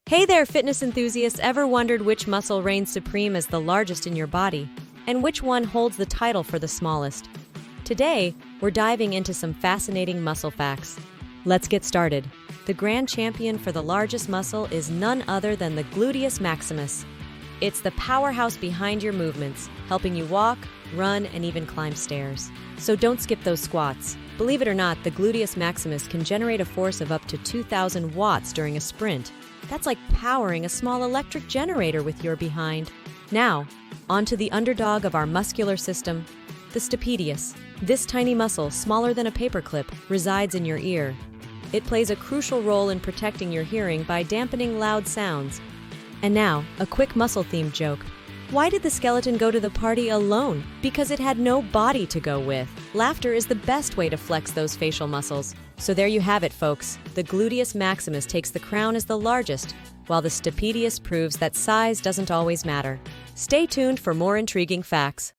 Hey there, fitness enthusiasts! Ever wondered which muscle reigns supreme as the largest in your body, and which one holds the title for the smallest? Today, we're diving into some fascinating muscle facts. Let's get started. The grand champion for the largest muscle is none other than the gluteus maximus. It's the powerhouse behind your movements, helping you walk, run, and even climb stairs. So don't skip those squats. Believe it or not, the gluteus maximus can generate a force of up to 2,000 watts during a sprint. That's like powering a small electric generator with your behind. Now, onto the underdog of our muscular system, the stapedius. This tiny muscle, smaller than a paperclip, resides in your ear. It plays a crucial role in protecting your hearing by dampening loud sounds. And now, a quick muscle-themed joke. Why did the skeleton go to the party alone? Because it had no body to go with. Laughter is the best way to flex those facial muscles. So there you have it, folks. The gluteus maximus takes the crown as the largest, while the stapedius proves that size doesn't always matter. Stay tuned for more intriguing facts.